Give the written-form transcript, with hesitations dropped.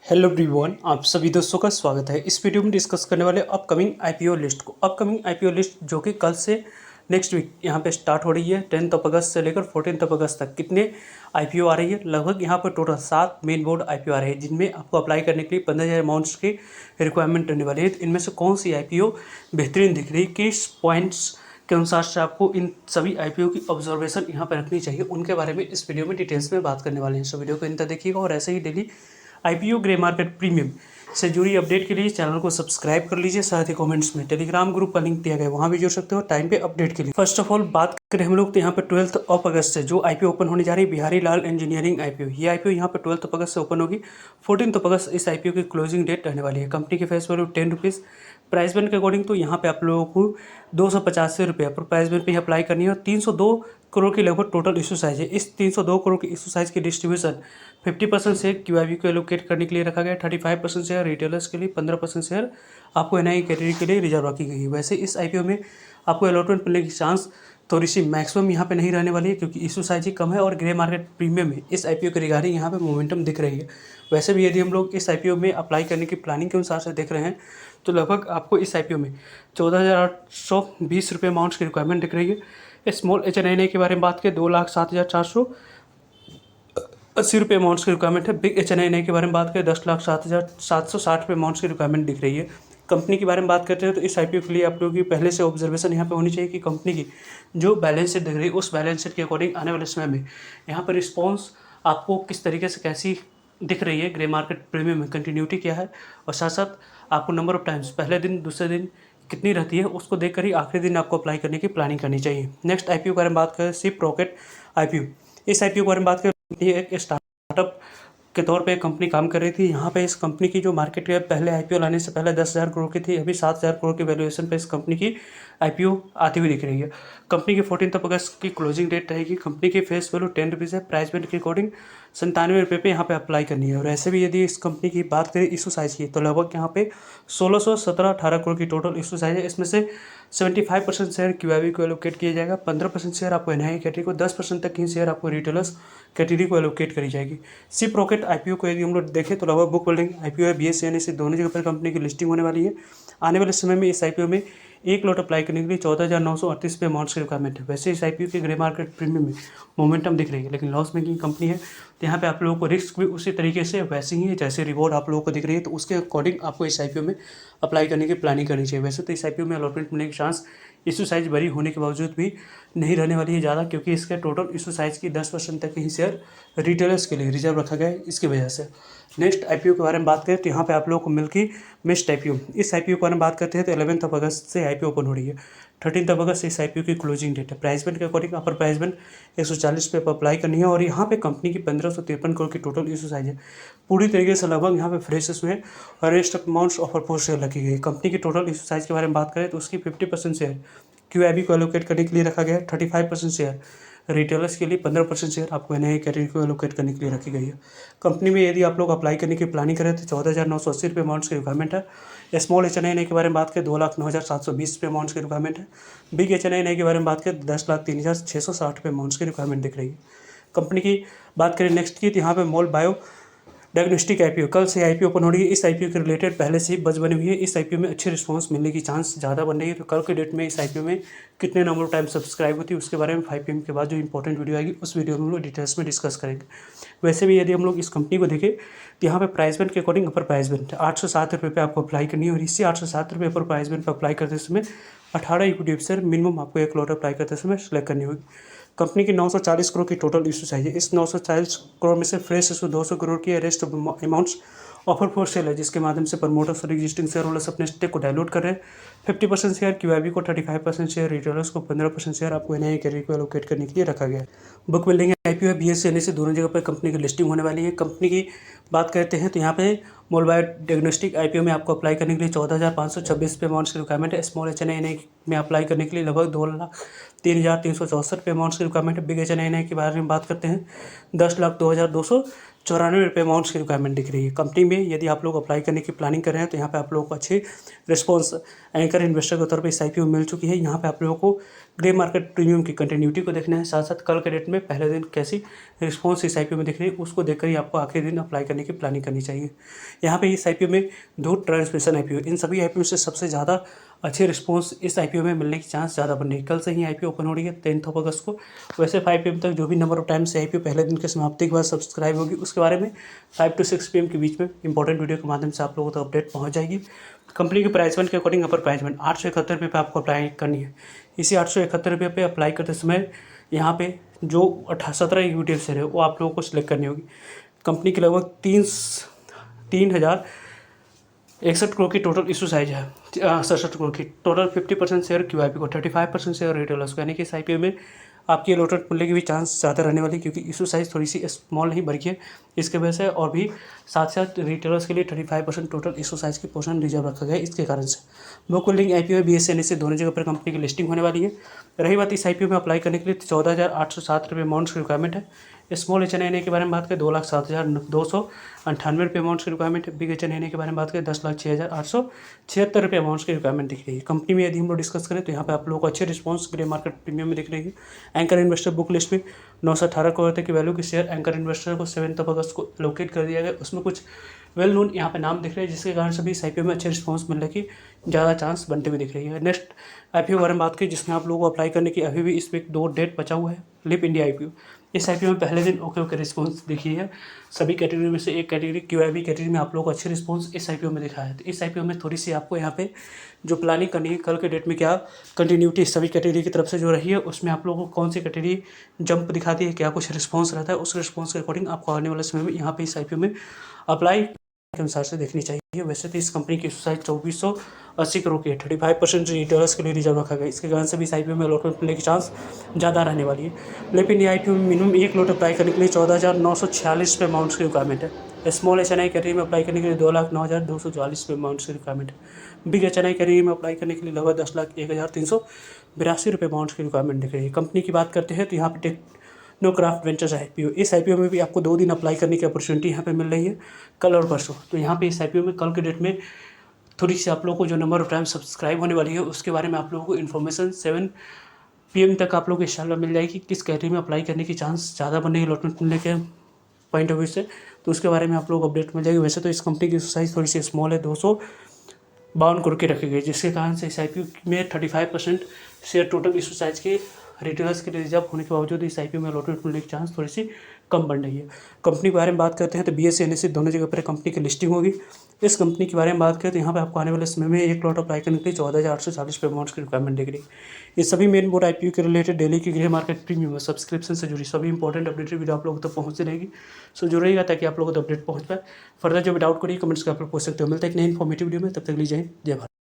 Hello everyone, आप सभी दोस्तों का स्वागत है। इस वीडियो में डिस्कस करने वाले अपकमिंग आईपीओ लिस्ट को। अपकमिंग आईपीओ लिस्ट जो कि कल से नेक्स्ट वीक यहाँ पे स्टार्ट हो रही है। 10 अगस्त से लेकर 14 अगस्त तक कितने आईपीओ आ रही है। लगभग यहाँ पर टोटल 7 मेन बोर्ड आईपीओ आ रहे हैं, जिनमें आपको अप्लाई करने के लिए 15,000 अमाउंट्स की रिक्वायरमेंट रहने वाली है। तो इनमें से कौन सी आईपीओ बेहतरीन दिख रही है, किस पॉइंट्स के अनुसार से आपको इन सभी आईपीओ की ऑब्जर्वेशन यहाँ पर रखनी चाहिए, उनके बारे में इस वीडियो में डिटेल्स में बात करने वाले हैं। सो वीडियो को इंतजार देखिएगा और ऐसे ही daily IPO grey market premium से जुड़ी अपडेट के लिए चैनल को सब्सक्राइब कर लीजिए। साथ ही कमेंट्स में टेलीग्राम ग्रुप का लिंक दिया गया है, वहाँ भी जुड़ सकते हो टाइम पे अपडेट के लिए। फर्स्ट ऑफ ऑल बात करें हम लोग तो यहाँ पे 12 अगस्त से जो आईपीओ ओपन होने जा रही है, बिहारी लाल इंजीनियरिंग आईपीओ। ये आईपीओ यहाँ पे 12 अगस्त से ओपन होगी। 14 अगस्त इस आईपीओ की क्लोजिंग डेट रहने वाली है। कंपनी की face value 10 rupees. Price band के अकॉर्डिंग तो यहाँ पे आप लोगों को 285 रुपये पर प्राइस बैंड पे अप्लाई करनी है। और 302 करोड़ की लगभग टोटल इशू साइज है। इस 302 करोड़ की इशू साइज की डिस्ट्रीब्यूशन 50% शेयर क्यूआईबी को एलोकेट करने के लिए रखा गया है। 35% शेयर रिटेलर्स के लिए, 15% शेयर आपको एनआई कैटेगरी के लिए रिजर्व रखी गई है। वैसे इस आईपीओ में आपको अलॉटमेंट मिलने की चांस थोड़ी सी मैक्सिमम यहाँ पे नहीं रहने वाली है, क्योंकि इशू साइज ही कम है और ग्रे मार्केट प्रीमियम में इस आईपीओ के रिगार्डिंग यहाँ पे मोमेंटम दिख रही है। वैसे भी यदि हम लोग इस आईपीओ में अप्लाई करने की प्लानिंग के अनुसार से देख रहे हैं तो लगभग आपको इस आईपीओ में 14,820 रुपये अमाउंट्स की रिक्वायरमेंट दिख रही है। स्मॉल HNI के बारे में बात करें 2,07,480 रुपये अमाउंट्स की रिक्वायरमेंट है। बिग HNI के बारे में बात करें 10,07,760 रुपये अमाउंट्स की रिक्वायरमेंट दिख रही है। कंपनी के बारे में बात करते हैं तो इस आईपीओ के लिए आप लोगों की पहले से ऑब्जर्वेशन यहाँ पे होनी चाहिए कि कंपनी की जो बैलेंस शीट दिख रही है उस बैलेंस शीट के अकॉर्डिंग आने वाले समय में यहाँ पर रिस्पॉन्स आपको किस तरीके से कैसी दिख रही है, ग्रे मार्केट प्रीमियम में कंटिन्यूटी क्या है, और साथ साथ आपको नंबर ऑफ टाइम्स पहले दिन दूसरे दिन कितनी रहती है उसको देखकर ही आखिरी दिन आपको अप्लाई करने की प्लानिंग करनी चाहिए। नेक्स्ट आईपीओ के बारे में बात करें शिप रॉकेट आईपीओ। इस आईपीओ के बारे में बात करें, ये एक स्टार्टअप के तौर पे कंपनी काम कर रही थी। यहाँ पे इस कंपनी की जो मार्केट कैप पहले आईपीओ लाने से पहले 10,000 करोड़ की थी, अभी 7,000 करोड़ की वैल्यूएशन पे इस कंपनी की आईपीओ आती हुई दिख रही है। कंपनी की 14 अगस्त की क्लोजिंग डेट रहेगी। कंपनी की फेस वैल्यू 10 रुपीज़ है। प्राइस बैंड के अकॉर्डिंग 97 रुपये पे यहाँ पे अप्लाई करनी है। और ऐसे भी यदि इस कंपनी की बात करें इशू साइज की तो लगभग यहाँ पे 1618 करोड़ की टोटल इशू साइज है। इसमें से 75% शेयर क्यूआईबी को एलोकेट किया जाएगा, 15% शेयर आपको एनआई कैटेगरी को, 10% तक की शेयर आपको रिटेलर्स कैटेगरी को एलोकेट करी जाएगी। शिप रॉकेट आईपीओ को यदि हम लोग देखें तो लगभग बुक बिल्डिंग आईपीओ है। BSE से दोनों जगह पर कंपनी की लिस्टिंग होने वाली है। आने वाले समय में इस आईपीओ में एक लॉट अप्लाई करने के लिए 14,938 पे अमाउंट्स की रिक्वायरमेंट है। वैसे इस आईपीओ के ग्रे मार्केट प्रीमियम में मोमेंटम दिख रही है, लेकिन लॉस मेकिंग कंपनी है तो यहाँ पे आप लोगों को रिस्क भी उसी तरीके से वैसे ही है जैसे रिवॉर्ड आप लोगों को दिख रही है, तो उसके अकॉर्डिंग आपको इस आईपीओ में अप्लाई करने की प्लानिंग करनी चाहिए। वैसे तो इस आईपीओ में अलॉटमेंट मिलने की चांस इशू साइज बड़ी होने के बावजूद भी नहीं रहने वाली है ज़्यादा, क्योंकि इसके टोटल इशू साइज की 10% तक ही शेयर रिटेलर्स के लिए रिजर्व रखा गया है, इसकी वजह से। नेक्स्ट आईपीओ के बारे में बात करें तो यहाँ पे आप लोगों को मिल्की मिस्ट आईपीओ। इस आईपीओ के बारे में बात करते हैं तो 11 अगस्त से आईपीओ ओपन हो रही है। 13 अगस्त से इस आईपीओ की क्लोजिंग डेट है। प्राइस बैंड के अकॉर्डिंग अपर प्राइस बैंड 140 पे अप्लाई करनी है। और यहाँ पे कंपनी की 1553 करोड़ की टोटल इशू साइज है। पूरी तरीके से लगभग यहाँ पे फ्रेश इशू है और rest of amounts offer for sale रखी गई है। कंपनी की टोटल इशू साइज के बारे में बात करें तो उसकी 50% शेयर क्यूआईबी को एलोकेट करने के लिए रखा गया है। 35% शेयर रिटेलर्स के लिए, 15% शेयर आपको एनआई कैटेगरी को एलोकेट करने के लिए रखी गई है। कंपनी में यदि आप लोग अप्लाई करने की प्लानिंग करें तो 14,980 रुपये अमाउंट्स की रिक्वायरमेंट है। स्मॉल HNI के बारे में बात करें 2,09,720 रुपये अमाउंट्स की रिक्वायरमेंट है। बिग HNI के बारे में बात करें 10,03,660 रुपये अमाउंट्स की रिक्वायरमेंट दिख रही है। कंपनी की बात करें नेक्स्ट की तो यहाँ पे मॉल बायो डायग्नोस्टिक आईपीओ कल से आईपीओ ओपन हो रही है। इस आईपीओ के रिलेटेड पहले से ही बज बनी हुई है। इस आईपीओ में अच्छे रिस्पांस मिलने की चांस ज़्यादा बन रही है। तो कल के डेट में इस आईपीओ में कितने नंबर ऑफ टाइम सब्सक्राइब होती है उसके बारे में 5 PM के बाद जो इंपॉर्टेंट वीडियो आएगी उस वीडियो में हम लोग डिटेल्स में डिस्कस करेंगे। वैसे भी यदि हम लोग इस कंपनी को देखें तो यहाँ पे प्राइस बैंड के अकॉर्डिंग अपर प्राइस बैंड 807 रुपये पे आपको अप्लाई करनी है। और इससे 807 रुपये पर प्राइस बैंड पर अप्लाई करते समय 18 इक्विटी शेयर मिनिमम आपको एक लॉट अप्लाई करते समय सेलेक्ट करनी होगी। कंपनी की 940 करोड़ की टोटल इशू चाहिए। इस 940 करोड़ में से फ्रेश इशू 200 करोड़ की, rest amounts offer for sale है, जिसके माध्यम से प्रमोटर्स और एग्जिस्टिंग शेयर होल्डर्स अपने स्टेक को डायलूट कर रहे हैं। 50% शेयर क्यूआईबी को, 35% शेयर रिटेलर्स को, 15% शेयर आपको एनआई कैटेगरी को एलोकेट करने के लिए रखा गया है। बुक बिल्डिंग आईपीओ है। BSE से दोनों जगह पर कंपनी की लिस्टिंग होने वाली है। कंपनी की बात करते हैं तो यहाँ पे मोल बायो डायग्नोस्टिक आईपीओ में आपको अप्लाई करने के लिए 14,526 पे अमाउंट्स की रिक्वायरमेंट है। स्मॉल HNI में अप्लाई करने के लिए लगभग 2,03,364 पे अमाउंट्स की रिक्वायरमेंट है। बिग HNI के बारे में बात करते हैं 10,02,200 ₹94 अमाउंट्स की रिक्वायरमेंट दिख रही है। कंपनी में यदि आप लोग अप्लाई करने की प्लानिंग कर रहे हैं तो यहाँ पे आप लोगों को अच्छी रिस्पॉन्स एंकर इन्वेस्टर के तौर पे इस आईपीओ मिल चुकी है। यहाँ पे आप लोगों को ग्रे मार्केट प्रीमियम की कंटिन्यूटी को देखना है, साथ साथ कल के डेट में पहले दिन कैसी रिस्पॉन्स इस आईपीओ में दिख रही है उसको देखकर ही आपको आखिरी दिन अप्लाई करने की प्लानिंग करनी चाहिए। यहाँ पे इस आईपीओ में 2 ट्रांसमिशन आईपीओ, इन सभी आईपीओ से सबसे ज़्यादा अच्छे रिस्पॉन्स इस आईपीओ में मिलने की चांस ज़्यादा बन रही है। कल से ही आईपीओ ओपन हो रही है 10 अगस्त को। वैसे 5 PM तक जो भी नंबर ऑफ टाइम से आईपीओ पहले दिन के समाप्ति के बाद सब्सक्राइब होगी उसके बारे में 5 to 6 PM के बीच में इंपॉर्टेंट वीडियो के माध्यम से आप लोगों तक अपडेट पहुंच जाएगी। कंपनी के प्राइस पॉइंट के अकॉर्डिंग अपर प्राइस पॉइंट ₹871 पे आपको अप्लाई करनी है। इसी ₹871 पे अप्लाई करते समय यहाँ पे जो 17 इक्विटी शेयर है वो आप लोगों को सिलेक्ट करनी होगी। कंपनी की लगभग 3,61 करोड़ की टोटल इशू साइज है, 67 करोड़ की टोटल। 50% शेयर क्यूआईपी को, 35% शेयर रिटेलर्स को, यानी कि इस आईपीओ में आपकी अलॉटेड मिलने की भी चांस ज़्यादा रहने वाली, क्योंकि इशू साइज़ थोड़ी सी स्मॉल नहीं बल्कि है इसके वजह से, और भी साथ साथ रिटेलर्स के लिए 35% टोटल इशू साइज़ की पोर्शन रिजर्व रखा गया है इसके कारण से। बुक होल्डिंग आईपीओ है, BSE NSE दोनों जगह पर कंपनी की लिस्टिंग होने वाली है। रही बात इस आईपीओ में अप्लाई करने के लिए 14,807 अमाउंट्स की रिक्वायरमेंट है। स्मॉल HNI के बारे में बात करें 2,07,298 अमाउंट्स की रिक्वायरमेंट है। बिग HNI के बारे में बात करें 10,06,876 अमाउंट्स की रिक्वायरमेंट दिख रही है। कंपनी में यदि हम लोग डिस्कस करें तो यहाँ पे आप लोगों को अच्छे रिस्पॉन्स ग्रे मार्केट प्रीमियम में दिख रही है। एंकर इन्वेस्टर बुक लिस्ट में 918 करोड़ तक की वैल्यू के शेयर एंकर इन्वेस्टर को 7 अगस्त को एलोकेट कर दिया गया। उसमें कुछ वेल नोन यहाँ पे नाम दिख रहे हैं जिसके कारण सभी इस आईपीओ में अच्छे रिस्पॉन्स मिलने की ज़्यादा चांस बनते हुए दिख रही है। नेक्स्ट आईपीओ के बारे में बात की जिसमें आप लोगों को अप्लाई करने की अभी भी इस वीक 2 डेट बचा हुआ है। लिप इंडिया आईपीओ, इस आईपीओ में पहले दिन ओके रिस्पॉन्स दिखी है। सभी कैटेगरी में से एक कैटेगरी क्यूआईबी कैटेगरी में आप लोगों को अच्छे रिस्पॉन्स इस आईपीओ में दिखा है। तो इस आईपीओ में थोड़ी सी आपको यहाँ पे जो प्लानिंग करनी है कल के डेट में क्या कंटिन्यूटी सभी कैटेगरी की तरफ से जो रही है उसमें आप लोगों को कौन सी कैटेगरी जंप दिखाती है, क्या कुछ रिस्पॉन्स रहता है, उस रिस्पॉन्स के अकॉर्डिंग आपको आने वाले समय में यहाँ पे इस आईपीओ में अप्लाई के अनुसार से देखनी चाहिए। वैसे तो इस कंपनी की साइज 2480 करोड़ की है, 35% रिटेलर्स के लिए रिजर्व रखा गया। इसके कारण से भी इस आईपीओ में अलॉटमेंट मिलने की चांस ज़्यादा रहने वाली है। लेकिन ये आईपीओ में मिनिमम 1 लॉट अप्लाई करने के लिए 14,946 अमाउंट्स की रिक्वायरमेंट है। स्मॉल HNI कैटेगरी में अप्लाई करने के लिए 2,09,244 अमाउंट्स की रिक्वायरमेंट है। बिग HNI कैटेगरी में अप्लाई करने के लिए लगभग 10,01,382 अमाउंट्स की रिक्वायरमेंट दिख रही है। कंपनी की बात करते हैं तो यहाँ पे टेक्नोक्राफ्ट वेंचर्स आईपीओ, इस आईपीओ में भी आपको 2 दिन अप्लाई करने की अपॉर्चुनिटी यहाँ पे मिल रही है, कल और परसों। तो यहाँ पे इस आईपीओ में कल के डेट में थोड़ी सी आप लोगों को जो नंबर ऑफ टाइम सब्सक्राइब होने वाली है उसके बारे में आप लोगों को इन्फॉर्मेशन 7 PM तक आप लोगों को इंशाल्लाह मिल जाएगी। किस कैटेगरी में अप्लाई करने की चांस ज़्यादा बनने की अलॉटमेंट मिलने के पॉइंट ऑफ व्यू से, तो उसके बारे में आप लोगों को अपडेट मिल जाएगी। वैसे तो इस कंपनी की साइज़ थोड़ी सी स्मॉल है, 252 करोड़ की रखी गई, जिसके कारण से इस आईपीओ में 35% शेयर टोटल इशू साइज के रिटेलर्स के लिए रिजर्व होने के बावजूद इस आईपीओ में अलॉटमेंट मिलने की चांस थोड़ी सी कम बन रही है। कंपनी के बारे में बात करते हैं तो BSE NSE दोनों जगह पर कंपनी की लिस्टिंग होगी। इस कंपनी के बारे में बात करें तो यहाँ पे आपको आने वाले समय में 1 लॉट अप्लाई करने के लिए 14,840 अमाउंट्स की रिक्वायरमेंट दिख रही है। ये सभी मेन बोर्ड आईपीओ के रिलेटेड डेली की ग्रे मार्केट प्रीमियम सब्सक्रिप्शन से जुड़ी सभी इंपॉर्टेंट अपडेट वीडियो आप लोगों तक पहुँचती रहेगी। सो जो रहेगा ताकि आप लोगों को अपडेट पहुँच पाए। फर्दर जो भी डाउट करिए कमेंट्स का आप लोग पूछ सकते हो। मिलता है एक नई इन्फॉर्मेटिव वीडियो में, तब तक लीजिए जय भारत।